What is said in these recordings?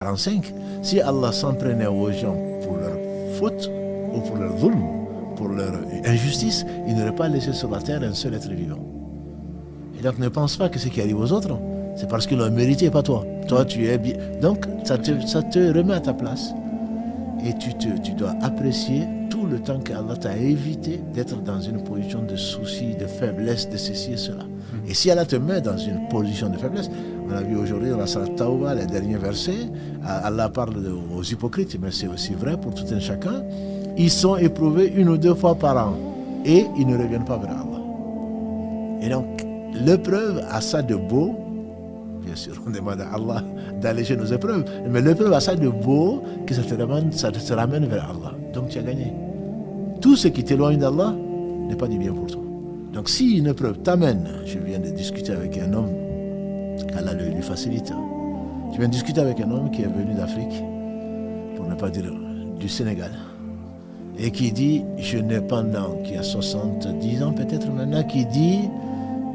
45, si Allah s'en prenait aux gens pour leurs fautes ou pour leurs dhulm, pour leur injustice, il n'aurait pas laissé sur la terre un seul être vivant. Et donc ne pense pas que ce qui arrive aux autres, c'est parce qu'ils l'ont mérité, pas toi. Toi, tu es bien. Donc ça te remet à ta place. Et tu dois apprécier tout le temps qu'Allah t'a évité d'être dans une position de souci, de faiblesse, de ceci et cela. Et si Allah te met dans une position de faiblesse, on a vu aujourd'hui dans la Salat Tawbah, les derniers versets, Allah parle aux hypocrites, mais c'est aussi vrai pour tout un chacun, ils sont éprouvés 1 ou 2 fois par an et ils ne reviennent pas vers Allah. Et donc, l'épreuve a ça de beau, bien sûr, on demande à Allah d'alléger nos épreuves, mais l'épreuve a ça de beau que ça te ramène vers Allah. Donc tu as gagné. Tout ce qui t'éloigne d'Allah n'est pas du bien pour toi. Donc si une épreuve t'amène, je viens de discuter avec un homme, qu'Allah lui facilite. Je viens de discuter avec un homme qui est venu d'Afrique, pour ne pas dire du Sénégal, et qui dit, qui a 70 ans peut-être maintenant, qui dit,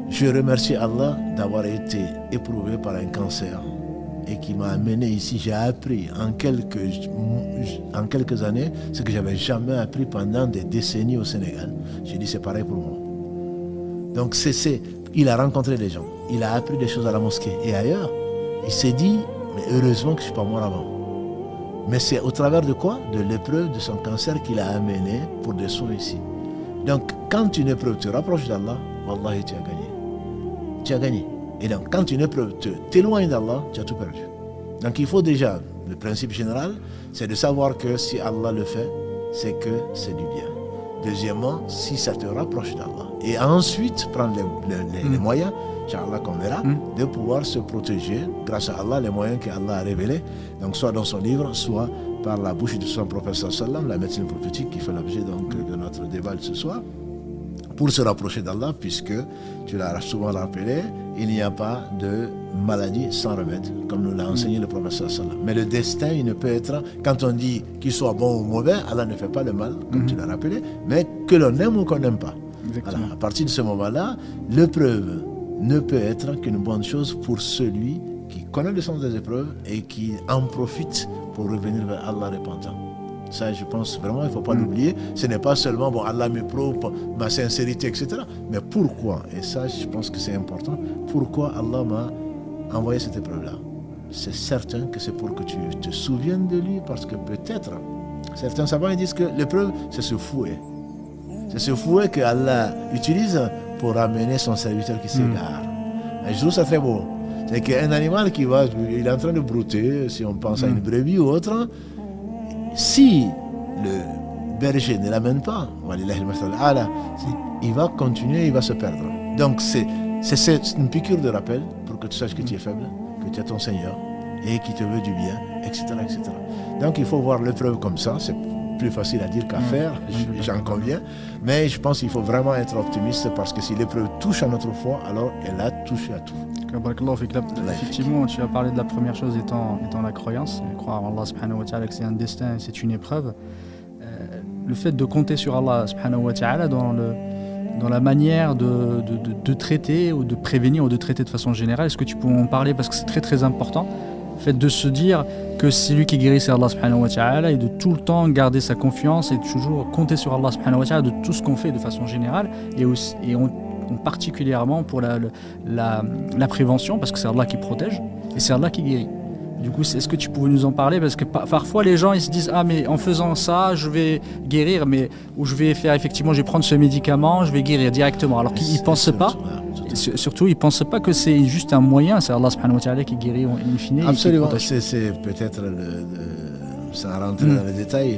je remercie Allah d'avoir été éprouvé par un cancer et qui m'a amené ici. J'ai appris en quelques années ce que j'avais jamais appris pendant des décennies au Sénégal. J'ai dit c'est pareil pour moi. Donc il a rencontré des gens, il a appris des choses à la mosquée et ailleurs. Il s'est dit mais heureusement que je ne suis pas mort avant. Mais c'est au travers de quoi? De l'épreuve de son cancer qu'il a amené pour des soins ici. Donc quand une épreuve te rapproche d'Allah, wallahi tu as gagné. Tu as gagné. Et donc, quand une épreuve t'éloigne d'Allah, tu as tout perdu. Donc, il faut déjà, le principe général, c'est de savoir que si Allah le fait, c'est que c'est du bien. Deuxièmement, si ça te rapproche d'Allah. Et ensuite, prendre les moyens, Inch'Allah qu'on verra, de pouvoir se protéger grâce à Allah, les moyens qu'Allah a révélés, donc soit dans son livre, soit par la bouche de son prophète sallam, la médecine prophétique qui fait l'objet donc de notre débat de ce soir, pour se rapprocher d'Allah, puisque, tu l'as souvent rappelé, il n'y a pas de maladie sans remède, comme nous l'a enseigné le prophète sallallahu alayhi wa sallam. Mais le destin, il ne peut être, quand on dit qu'il soit bon ou mauvais, Allah ne fait pas le mal, comme tu l'as rappelé, mais que l'on aime ou qu'on n'aime pas. Voilà, à partir de ce moment-là, l'épreuve ne peut être qu'une bonne chose pour celui qui connaît le sens des épreuves et qui en profite pour revenir vers Allah repentant. Ça, je pense vraiment, il ne faut pas l'oublier. Ce n'est pas seulement, bon, Allah m'éprouve ma sincérité, etc. Mais pourquoi? Et ça, je pense que c'est important. Pourquoi Allah m'a envoyé cette épreuve-là? C'est certain que c'est pour que tu te souviennes de lui, parce que peut-être, certains savants ils disent que l'épreuve, c'est ce fouet. C'est ce fouet que Allah utilise pour amener son serviteur qui s'égare. Et je trouve ça très beau. C'est qu'un animal qui va, il est en train de brouter, si on pense à une brebis ou autre, si le berger ne l'amène pas, il va continuer, il va se perdre. Donc c'est une piqûre de rappel pour que tu saches que tu es faible, que tu es ton Seigneur et qui te veut du bien, etc., etc. Donc il faut voir l'épreuve comme ça. C'est plus facile à dire qu'à faire, j'en conviens. Mais je pense qu'il faut vraiment être optimiste, parce que si l'épreuve touche à notre foi, alors elle a touché à tout. Effectivement, tu as parlé de la première chose étant la croyance, croire en Allah subhanahu wa ta'ala, que c'est un destin, c'est une épreuve. Le fait de compter sur Allah subhanahu wa ta'ala dans la manière de traiter ou de prévenir ou de traiter de façon générale, est-ce que tu peux en parler, parce que c'est très très important, le fait de se dire que c'est lui qui guérit, c'est Allah subhanahu wa ta'ala, et de tout le temps garder sa confiance et de toujours compter sur Allah subhanahu wa ta'ala de tout ce qu'on fait de façon générale, et particulièrement pour la prévention, parce que c'est Allah qui protège et c'est Allah qui guérit. Du coup, est-ce que tu pouvais nous en parler? Parce que parfois les gens ils se disent mais en faisant ça je vais guérir, ou je vais faire effectivement, je vais prendre ce médicament, je vais guérir directement, alors qu'ils ne pensent pas. Surtout, ils ne pensent pas que c'est juste un moyen, c'est Allah subhanahu wa ta'ala qui guérit in fine. Absolument, c'est peut-être sans rentrer dans les détails,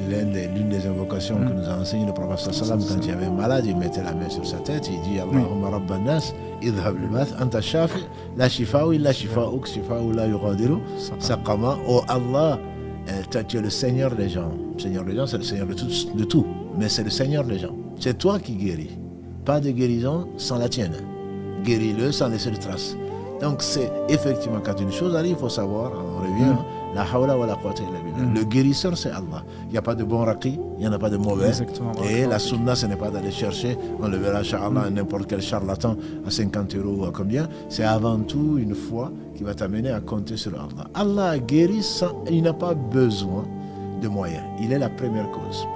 l'une des invocations que nous a enseigné le prophète sallam quand il avait malade, il mettait la main sur sa tête, il dit Allahumma rabban nas idhab al-bath anta shafi la shifa'u illa shifa'uk shifa'u la yughadiru saqama. Oh Allah, tu es le Seigneur des gens. Le Seigneur des gens, c'est le Seigneur de tout, mais c'est le Seigneur des gens. C'est toi qui guéris. Pas de guérison sans la tienne. Guéris-le sans laisser de traces. Donc c'est effectivement, quand une chose arrive, il faut savoir, on revient La hawla wa la quwwata illa billah. Le guérisseur, c'est Allah. Il n'y a pas de bon raqi, il n'y en a pas de mauvais. Exactement. Et la sunna, ce n'est pas d'aller chercher, on le verra, Inch'Allah, n'importe quel charlatan à 50 € ou à combien. C'est avant tout une foi qui va t'amener à compter sur Allah. Allah a guéri sans, il n'a pas besoin de moyens. Il est la première cause.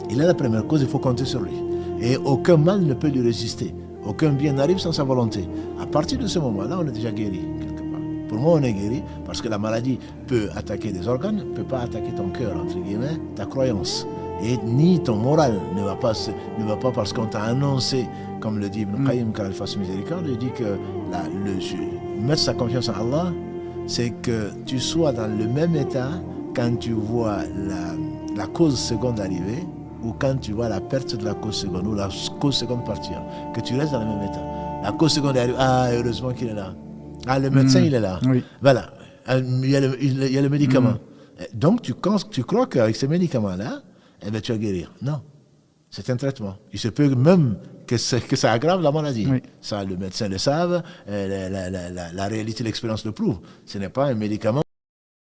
Il est la première cause, il faut compter sur lui. Et aucun mal ne peut lui résister. Aucun bien n'arrive sans sa volonté. À partir de ce moment-là, on est déjà guéri, quelque part. Pour moi, on est guéri parce que la maladie peut attaquer des organes, ne peut pas attaquer ton cœur, entre guillemets, ta croyance. Et ni ton moral ne va pas parce qu'on t'a annoncé, comme le dit Ibn Qayyim, car il fasse miséricorde, il dit que mettre sa confiance en Allah, c'est que tu sois dans le même état quand tu vois la cause seconde arriver, ou quand tu vois la perte de la cause seconde, ou la cause seconde partir, que tu restes dans le même état. La cause seconde arrive, heureusement qu'il est là. Le médecin, il est là. Oui. Voilà, il y a le médicament. Donc, tu crois qu'avec ces médicaments-là, tu vas guérir. Non, c'est un traitement. Il se peut même que ça aggrave la maladie. Oui. Ça, le médecin le savent, la réalité, l'expérience le prouve. Ce n'est pas un médicament.